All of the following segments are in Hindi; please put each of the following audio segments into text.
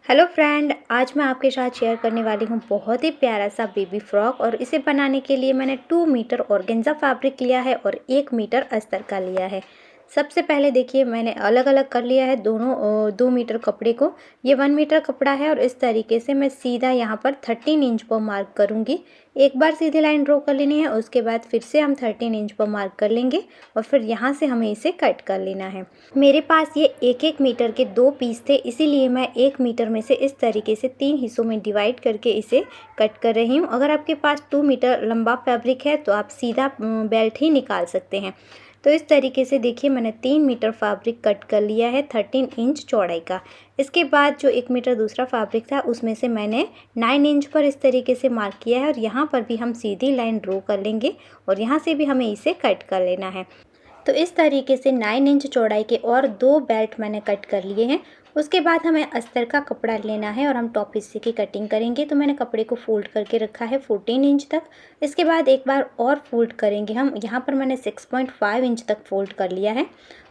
हेलो फ्रेंड, आज मैं आपके साथ शेयर करने वाली हूँ बहुत ही प्यारा सा बेबी फ्रॉक। और इसे बनाने के लिए मैंने 2 मीटर ऑर्गेन्जा फैब्रिक लिया है और 1 मीटर अस्तर का लिया है। सबसे पहले देखिए मैंने अलग अलग कर लिया है दोनों 2 मीटर कपड़े को। ये 1 मीटर कपड़ा है और इस तरीके से मैं सीधा यहाँ पर 13 इंच पर मार्क करूँगी। एक बार सीधी लाइन ड्रॉ कर लेनी है, उसके बाद फिर से हम 13 इंच पर मार्क कर लेंगे और फिर यहाँ से हमें इसे कट कर लेना है। मेरे पास ये 1-1 मीटर के 2 पीस थे, इसीलिए मैं 1 मीटर में से इस तरीके से 3 हिस्सों में डिवाइड करके इसे कट कर रही हूँ। अगर आपके पास 2 मीटर लंबा फैब्रिक है तो आप सीधा बेल्ट ही निकाल सकते हैं। तो इस तरीके से देखिए मैंने 3 मीटर फैब्रिक कट कर लिया है 13 इंच चौड़ाई का। इसके बाद जो 1 मीटर दूसरा फैब्रिक था उसमें से मैंने 9 इंच पर इस तरीके से मार्क किया है और यहाँ पर भी हम सीधी लाइन ड्रॉ कर लेंगे और यहाँ से भी हमें इसे कट कर लेना है। तो इस तरीके से 9 इंच चौड़ाई के और 2 बेल्ट मैंने कट कर लिए हैं। उसके बाद हमें अस्तर का कपड़ा लेना है और हम टॉप हिस्से की कटिंग करेंगे। तो मैंने कपड़े को फोल्ड करके रखा है 14 इंच तक। इसके बाद एक बार और फोल्ड करेंगे हम। यहाँ पर मैंने 6.5 इंच तक फोल्ड कर लिया है।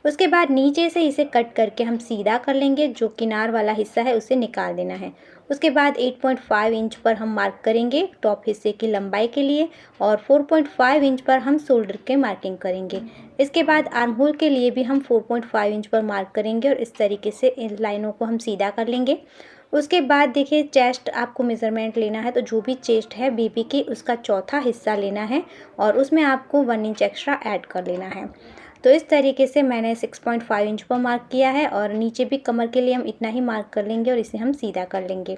उसके बाद नीचे से इसे कट करके हम सीधा कर लेंगे, जो किनार वाला हिस्सा है उसे निकाल देना है। उसके बाद 8.5 इंच पर हम मार्क करेंगे टॉप हिस्से की लंबाई के लिए और 4.5 इंच पर हम शोल्डर के मार्किंग करेंगे। इसके बाद आर्म होल के लिए भी हम 4.5 इंच पर मार्क करेंगे और इस तरीके से इन लाइनों को हम सीधा कर लेंगे। उसके बाद देखिए चेस्ट आपको मेज़रमेंट लेना है, तो जो भी चेस्ट है बेबी की उसका चौथा हिस्सा लेना है और उसमें आपको 1 इंच एक्स्ट्रा ऐड कर लेना है। तो इस तरीके से मैंने 6.5 इंच पर मार्क किया है और नीचे भी कमर के लिए हम इतना ही मार्क कर लेंगे और इसे हम सीधा कर लेंगे।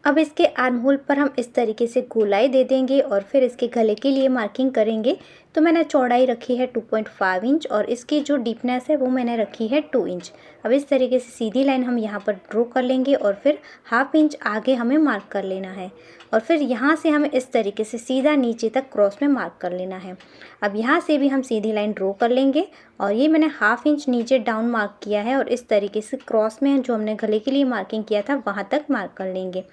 अब इसके आर्म होल पर हम इस तरीके से गोलाई दे देंगे और फिर इसके गले के लिए मार्किंग करेंगे। तो मैंने चौड़ाई रखी है 2.5 इंच और इसकी जो डीपनेस है वो मैंने रखी है 2 इंच। अब इस तरीके से सीधी लाइन हम यहाँ पर ड्रॉ कर लेंगे और फिर हाफ इंच आगे हमें मार्क कर लेना है और फिर यहाँ से हमें इस तरीके से सीधा नीचे तक क्रॉस में मार्क कर लेना है। अब यहाँ से भी हम सीधी लाइन ड्रॉ कर लेंगे और ये मैंने हाफ इंच नीचे डाउन मार्क किया है और इस तरीके से क्रॉस में जो हमने गले के लिए मार्किंग किया था वहाँ तक मार्क कर लेंगे।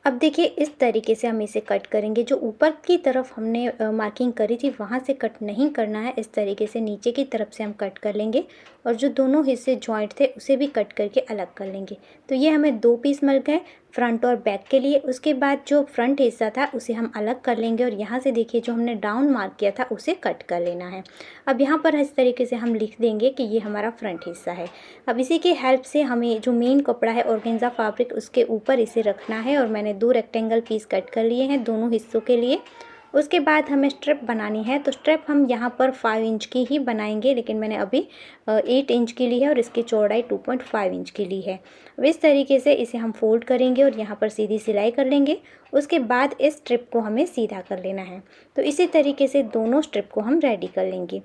अब देखिए इस तरीके से हम इसे कट करेंगे। जो ऊपर की तरफ हमने मार्किंग करी थी वहाँ से कट नहीं करना है, इस तरीके से नीचे की तरफ से हम कट कर लेंगे और जो दोनों हिस्से जॉइंट थे उसे भी कट करके अलग कर लेंगे। तो ये हमें 2 पीस मिल गए फ्रंट और बैक के लिए। उसके बाद जो फ्रंट हिस्सा था उसे हम अलग कर लेंगे और यहाँ से देखिए जो हमने डाउन मार्क किया था उसे कट कर लेना है। अब यहाँ पर इस तरीके से हम लिख देंगे कि ये हमारा फ्रंट हिस्सा है। अब इसी की हेल्प से हमें जो मेन कपड़ा है ऑर्गेन्जा फैब्रिक उसके ऊपर इसे रखना है और मैंने 2 रेक्टेंगल पीस कट कर लिए हैं दोनों हिस्सों के लिए। उसके बाद हमें स्ट्रिप बनानी है, तो स्ट्रिप हम यहाँ पर 5 इंच की ही बनाएंगे, लेकिन मैंने अभी 8 इंच की ली है और इसकी चौड़ाई 2.5 इंच की ली है। अब इस तरीके से इसे हम फोल्ड करेंगे और यहाँ पर सीधी सिलाई कर लेंगे। उसके बाद इस स्ट्रिप को हमें सीधा कर लेना है। तो इसी तरीके से दोनों स्ट्रिप को हम रेडी कर लेंगे।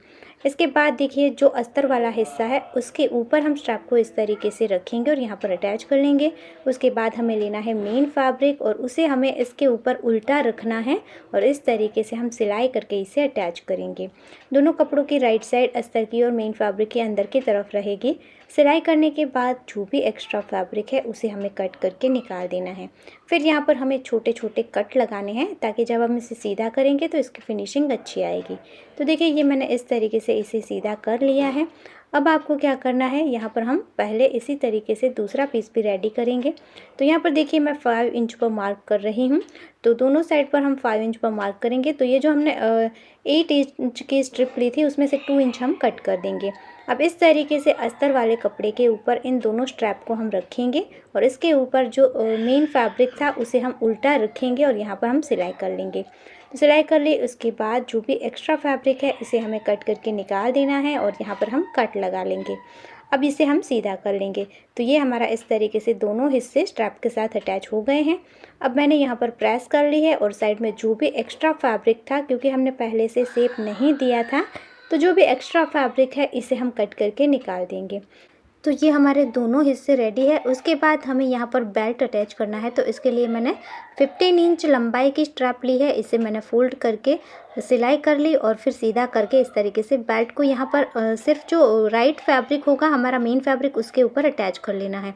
इसके बाद देखिए जो अस्तर वाला हिस्सा है उसके ऊपर हम स्ट्रैप को इस तरीके से रखेंगे और यहाँ पर अटैच कर लेंगे। उसके बाद हमें लेना है मेन फैब्रिक और उसे हमें इसके ऊपर उल्टा रखना है और इस तरीके से हम सिलाई करके इसे अटैच करेंगे। दोनों कपड़ों की राइट साइड अस्तर की और मेन फैब्रिक के अंदर की तरफ रहेगी। सिलाई करने के बाद जो भी एक्स्ट्रा फैब्रिक है उसे हमें कट करके निकाल देना है। फिर यहाँ पर हमें छोटे छोटे कट लगाने हैं ताकि जब हम इसे सीधा करेंगे तो इसकी फिनिशिंग अच्छी आएगी। तो देखिए ये मैंने इस तरीके से इसे सीधा कर लिया है। अब आपको क्या करना है, यहाँ पर हम पहले इसी तरीके से दूसरा पीस भी रेडी करेंगे। तो यहाँ पर देखिए मैं 5 इंच पर मार्क कर रही हूँ, तो दोनों साइड पर हम 5 इंच पर मार्क करेंगे। तो ये जो हमने 8 इंच की स्ट्रिप ली थी उसमें से 2 इंच हम कट कर देंगे। अब इस तरीके से अस्तर वाले कपड़े के ऊपर इन दोनों स्ट्रैप को हम रखेंगे और इसके ऊपर जो मेन फैब्रिक था उसे हम उल्टा रखेंगे और यहाँ पर हम सिलाई कर लेंगे। तो सिलाई कर ली, उसके बाद जो भी एक्स्ट्रा फैब्रिक है इसे हमें कट करके निकाल देना है और यहाँ पर हम कट लगा लेंगे। अब इसे हम सीधा कर लेंगे। तो ये हमारा इस तरीके से दोनों हिस्से स्ट्रैप के साथ अटैच हो गए हैं। अब मैंने यहाँ पर प्रेस कर ली है और साइड में जो भी एक्स्ट्रा फैब्रिक था, क्योंकि हमने पहले से शेप नहीं दिया था, तो जो भी एक्स्ट्रा फैब्रिक है इसे हम कट करके निकाल देंगे। तो ये हमारे दोनों हिस्से रेडी है। उसके बाद हमें यहाँ पर बेल्ट अटैच करना है। तो इसके लिए मैंने 15 इंच लंबाई की स्ट्रैप ली है, इसे मैंने फोल्ड करके सिलाई कर ली और फिर सीधा करके इस तरीके से बेल्ट को यहाँ पर सिर्फ जो राइट फैब्रिक होगा हमारा मेन फैब्रिक उसके ऊपर अटैच कर लेना है।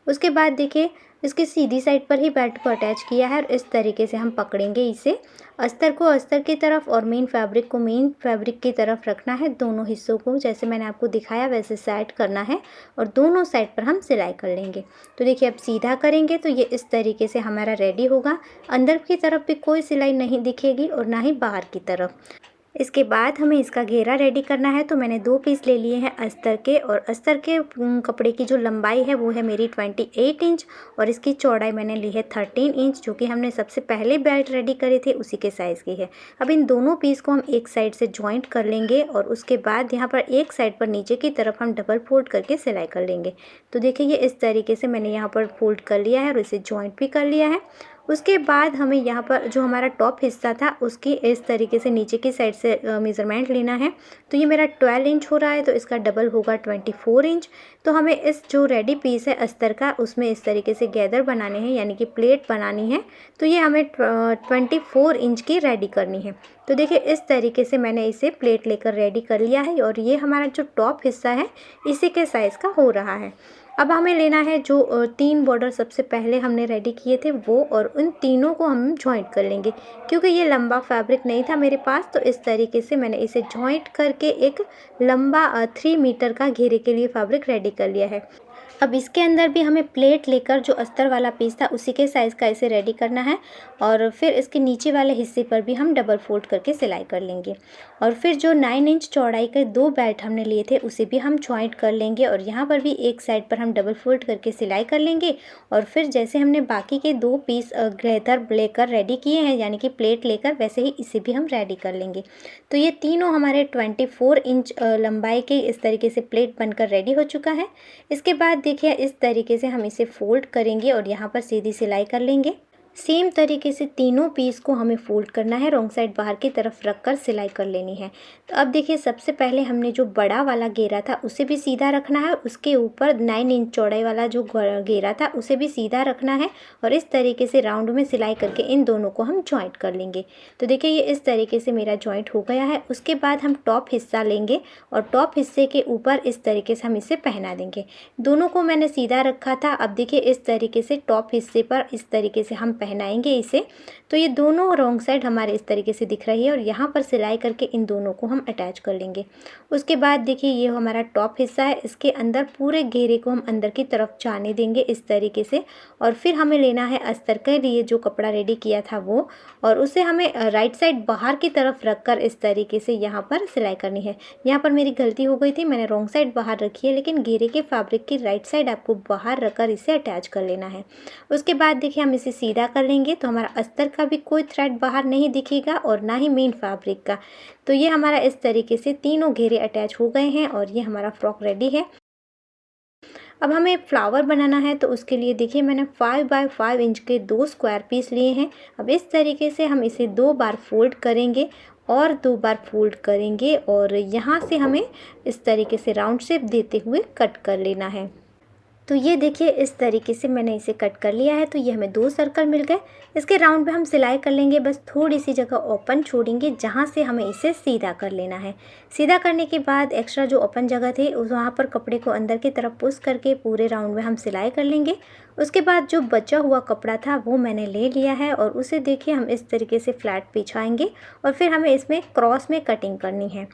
उसके बाद देखिए इसकी सीधी साइड पर ही बेल्ट को अटैच किया है और इस तरीके से हम पकड़ेंगे इसे। अस्तर को अस्तर की तरफ और मेन फैब्रिक को मेन फैब्रिक की तरफ रखना है। दोनों हिस्सों को जैसे मैंने आपको दिखाया वैसे सेट करना है और दोनों साइड पर हम सिलाई कर लेंगे। तो देखिए अब सीधा करेंगे तो ये इस तरीके से हमारा रेडी होगा। अंदर की तरफ भी कोई सिलाई नहीं दिखेगी और ना ही बाहर की तरफ। इसके बाद हमें इसका घेरा रेडी करना है। तो मैंने 2 पीस ले लिए हैं अस्तर के और अस्तर के कपड़े की जो लंबाई है वो है मेरी 28 इंच और इसकी चौड़ाई मैंने ली है 13 इंच, जो कि हमने सबसे पहले बेल्ट रेडी करे थे उसी के साइज़ की है। अब इन दोनों पीस को हम एक साइड से जॉइंट कर लेंगे और उसके बाद यहाँ पर एक साइड पर नीचे की तरफ हम डबल फोल्ड करके सिलाई कर लेंगे। तो देखिए ये इस तरीके से मैंने यहाँ पर फोल्ड कर लिया है और इसे जॉइंट भी कर लिया है। उसके बाद हमें यहाँ पर जो हमारा टॉप हिस्सा था उसकी इस तरीके से नीचे की साइड से मेज़रमेंट लेना है। तो ये मेरा 12 इंच हो रहा है तो इसका डबल होगा 24 इंच। तो हमें इस जो रेडी पीस है अस्तर का उसमें इस तरीके से गैदर बनाने हैं यानी कि प्लेट बनानी है। तो ये हमें 24 इंच की रेडी करनी है। तो देखिए इस तरीके से मैंने इसे प्लेट लेकर रेडी कर लिया है और ये हमारा जो टॉप हिस्सा है इसी के साइज़ का हो रहा है। अब हमें लेना है जो 3 बॉर्डर सबसे पहले हमने रेडी किए थे वो और उन तीनों को हम जॉइंट कर लेंगे। क्योंकि ये लंबा फैब्रिक नहीं था मेरे पास तो इस तरीके से मैंने इसे जॉइंट करके एक लंबा 3 मीटर का घेरे के लिए फैब्रिक रेडी कर लिया है। अब इसके अंदर भी हमें प्लेट लेकर जो अस्तर वाला पीस था उसी के साइज़ का इसे रेडी करना है और फिर इसके नीचे वाले हिस्से पर भी हम डबल फोल्ड करके सिलाई कर लेंगे। और फिर जो 9 इंच चौड़ाई के 2 बेल्ट हमने लिए थे उसे भी हम जॉइंट कर लेंगे और यहाँ पर भी एक साइड पर हम डबल फोल्ड करके सिलाई कर लेंगे। और फिर जैसे हमने बाकी के 2 पीस लेदर लेकर रेडी किए हैं यानी कि प्लेट लेकर, वैसे ही इसे भी हम रेडी कर लेंगे। तो ये तीनों हमारे 24 इंच लंबाई के इस तरीके से प्लेट बनकर रेडी हो चुका है। इसके बाद देखिए इस तरीके से हम इसे फोल्ड करेंगे और यहाँ पर सीधी सिलाई कर लेंगे। सेम तरीके से तीनों पीस को हमें फोल्ड करना है, रॉन्ग साइड बाहर की तरफ रखकर सिलाई कर लेनी है। तो अब देखिए सबसे पहले हमने जो बड़ा वाला घेरा था उसे भी सीधा रखना है, उसके ऊपर 9 इंच चौड़ाई वाला जो घेरा था उसे भी सीधा रखना है और इस तरीके से राउंड में सिलाई करके इन दोनों को हम जॉइंट कर लेंगे। तो देखिए ये इस तरीके से मेरा जॉइंट हो गया है। उसके बाद हम टॉप हिस्सा लेंगे और टॉप हिस्से के ऊपर इस तरीके से हम इसे पहना देंगे। दोनों को मैंने सीधा रखा था। अब देखिए इस तरीके से टॉप हिस्से पर इस तरीके से हम पहनाएंगे इसे। तो ये दोनों रॉन्ग साइड हमारे इस तरीके से दिख रही है और यहाँ पर सिलाई करके इन दोनों को हम अटैच कर लेंगे। उसके बाद देखिए ये हमारा टॉप हिस्सा है, इसके अंदर पूरे घेरे को हम अंदर की तरफ जाने देंगे इस तरीके से। और फिर हमें लेना है अस्तर के लिए जो कपड़ा रेडी किया था वो, और उसे हमें राइट साइड बाहर की तरफ रखकर इस तरीके से यहाँ पर सिलाई करनी है। यहाँ पर मेरी गलती हो गई थी, मैंने रॉन्ग साइड बाहर रखी है, लेकिन घेरे के फैब्रिक की राइट साइड आपको बाहर रखकर इसे अटैच कर लेना है। उसके बाद देखिए हम इसे सीधा कर लेंगे तो हमारा अस्तर का भी कोई थ्रेड बाहर नहीं दिखेगा और ना ही मेन फैब्रिक का। तो ये हमारा इस तरीके से तीनों घेरे अटैच हो गए हैं और ये हमारा फ्रॉक रेडी है। अब हमें फ्लावर बनाना है तो उसके लिए देखिए मैंने 5 बाय 5 इंच के 2 स्क्वायर पीस लिए हैं। अब इस तरीके से हम इसे 2 बार फोल्ड करेंगे और 2 बार फोल्ड करेंगे और यहाँ से हमें इस तरीके से राउंड शेप देते हुए कट कर लेना है। तो ये देखिए इस तरीके से मैंने इसे कट कर लिया है। तो ये हमें 2 सर्कल मिल गए। इसके राउंड पे हम सिलाई कर लेंगे, बस थोड़ी सी जगह ओपन छोड़ेंगे जहाँ से हमें इसे सीधा कर लेना है। सीधा करने के बाद एक्स्ट्रा जो ओपन जगह थी उस वहाँ पर कपड़े को अंदर की तरफ पुश करके पूरे राउंड में हम सिलाई कर लेंगे। उसके बाद जो बचा हुआ कपड़ा था वो मैंने ले लिया है और उसे देखिए हम इस तरीके से फ्लैट बिछाएंगे और फिर हमें इसमें क्रॉस में कटिंग करनी है।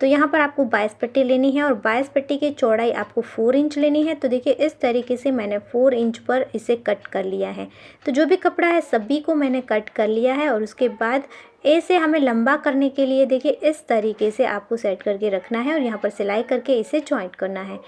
तो यहाँ पर आपको 22 पट्टी लेनी है और 22 पट्टी की चौड़ाई आपको 4 इंच लेनी है। तो देखिए इस तरीके से मैंने 4 इंच पर इसे कट कर लिया है। तो जो भी कपड़ा है सभी को मैंने कट कर लिया है और उसके बाद ऐसे हमें लंबा करने के लिए देखिए इस तरीके से आपको सेट करके रखना है और यहाँ पर सिलाई करके इसे जॉइंट करना है।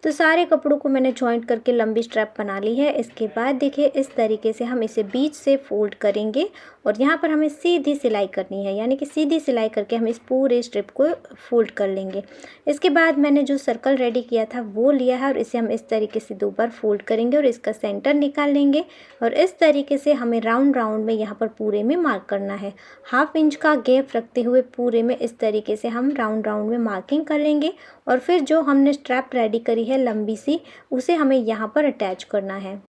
तो सारे कपड़ों को मैंने जॉइंट करके लंबी स्ट्रैप बना ली है। इसके बाद देखिए इस तरीके से हम इसे बीच से फोल्ड करेंगे और यहाँ पर हमें सीधी सिलाई करनी है, यानी कि सीधी सिलाई करके हम इस पूरे स्ट्रिप को फोल्ड कर लेंगे। इसके बाद मैंने जो सर्कल रेडी किया था वो लिया है और इसे हम इस तरीके से 2 बार फोल्ड करेंगे और इसका सेंटर निकाल लेंगे और इस तरीके से हमें राउंड राउंड में यहाँ पर पूरे में मार्क करना है। 1/2 इंच का गैप रखते हुए पूरे में इस तरीके से हम राउंड राउंड में मार्किंग कर लेंगे और फिर जो हमने स्ट्रैप रेडी करी है लंबी सी, उसे हमें यहाँ पर अटैच करना है।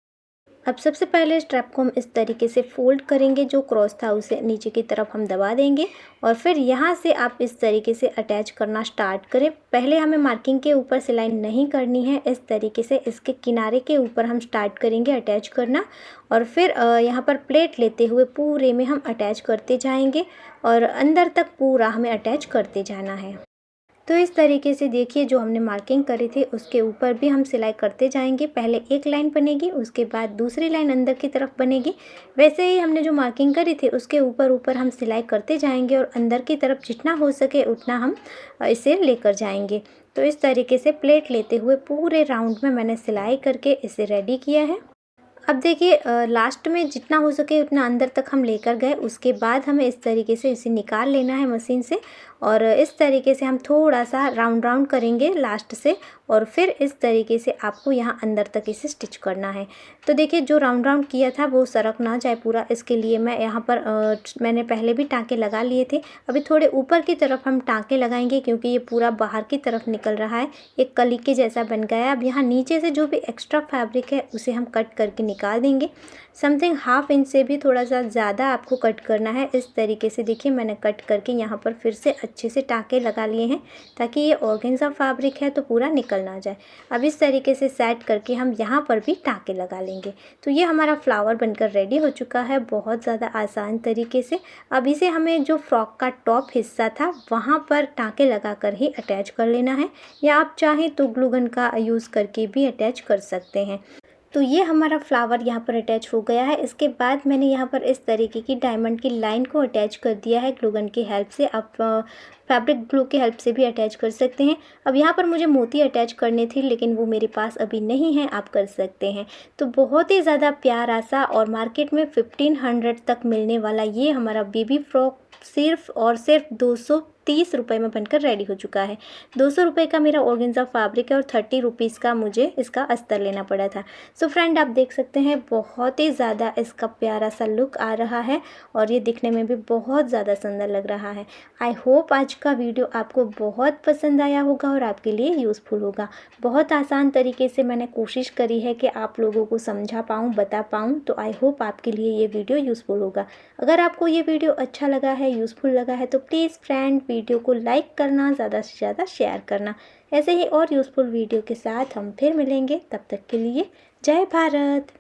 अब सबसे पहले स्ट्रैप को हम इस तरीके से फोल्ड करेंगे, जो क्रॉस था उसे नीचे की तरफ हम दबा देंगे और फिर यहाँ से आप इस तरीके से अटैच करना स्टार्ट करें। पहले हमें मार्किंग के ऊपर सिलाई नहीं करनी है, इस तरीके से इसके किनारे के ऊपर हम स्टार्ट करेंगे अटैच करना और फिर यहाँ पर प्लेट लेते हुए पूरे में हम अटैच करते जाएंगे और अंदर तक पूरा हमें अटैच करते जाना है। तो इस तरीके से देखिए जो हमने मार्किंग करी थी उसके ऊपर भी हम सिलाई करते जाएंगे। पहले एक लाइन बनेगी, उसके बाद दूसरी लाइन अंदर की तरफ बनेगी। वैसे ही हमने जो मार्किंग करी थी उसके ऊपर ऊपर हम सिलाई करते जाएंगे और अंदर की तरफ जितना हो सके उतना हम इसे लेकर जाएंगे। तो इस तरीके से प्लेट लेते हुए पूरे राउंड में मैंने सिलाई करके इसे रेडी किया है। अब देखिए लास्ट में जितना हो सके उतना अंदर तक हम लेकर गए, उसके बाद हमें इस तरीके से इसे निकाल लेना है मशीन से और इस तरीके से हम थोड़ा सा राउंड राउंड करेंगे लास्ट से और फिर इस तरीके से आपको यहाँ अंदर तक इसे स्टिच करना है। तो देखिए जो राउंड राउंड किया था वो सरक ना जाए पूरा, इसके लिए मैं यहाँ पर मैंने पहले भी टाँके लगा लिए थे। अभी थोड़े ऊपर की तरफ हम टाँके लगाएंगे क्योंकि ये पूरा बाहर की तरफ निकल रहा है, एक कली के जैसा बन गया है। अब यहाँ नीचे से जो भी एक्स्ट्रा फैब्रिक है उसे हम कट करके निकाल देंगे। समथिंग ½ इंच से भी थोड़ा सा ज़्यादा आपको कट करना है। इस तरीके से देखिए मैंने कट करके यहाँ पर फिर से अच्छे से टाँके लगा लिए हैं ताकि ये ऑर्गेन्जा फैब्रिक है तो पूरा निकल ना जाए। अब इस तरीके से सेट करके हम यहाँ पर भी टाँके लगा लेंगे। तो ये हमारा फ्लावर बनकर रेडी हो चुका है बहुत ज़्यादा आसान तरीके से। अब इसे हमें जो फ्रॉक का टॉप हिस्सा था वहाँ पर टाँके लगा कर ही अटैच कर लेना है, या आप चाहें तो ग्लू गन का यूज़ करके भी अटैच कर सकते हैं। तो ये हमारा फ्लावर यहाँ पर अटैच हो गया है। इसके बाद मैंने यहाँ पर इस तरीके की डायमंड की लाइन को अटैच कर दिया है ग्लू गन की हेल्प से। आप फैब्रिक ग्लू की हेल्प से भी अटैच कर सकते हैं। अब यहाँ पर मुझे मोती अटैच करने थी लेकिन वो मेरे पास अभी नहीं है, आप कर सकते हैं। तो बहुत ही ज़्यादा प्यारा सा और मार्केट में 1500 तक मिलने वाला ये हमारा बेबी फ्रॉक सिर्फ और सिर्फ 230 रुपये में बनकर रेडी हो चुका है। 200 रुपये का मेरा ऑर्गेन्जा फैब्रिक है और 30 रुपीज़ का मुझे इसका अस्तर लेना पड़ा था। सो फ्रेंड आप देख सकते हैं बहुत ही ज़्यादा इसका प्यारा सा लुक आ रहा है और ये दिखने में भी बहुत ज़्यादा सुंदर लग रहा है। आई होप आज का वीडियो आपको बहुत पसंद आया होगा और आपके लिए यूज़फुल होगा। बहुत आसान तरीके से मैंने कोशिश करी है कि आप लोगों को समझा पाऊँ, बता पाऊँ। तो आई होप आपके लिए ये वीडियो यूज़फुल होगा। अगर आपको ये वीडियो अच्छा लगा है, यूज़फुल लगा है तो प्लीज़ फ्रेंड वीडियो को लाइक करना, ज़्यादा से ज़्यादा शेयर करना। ऐसे ही और यूज़फुल वीडियो के साथ हम फिर मिलेंगे, तब तक के लिए जय भारत।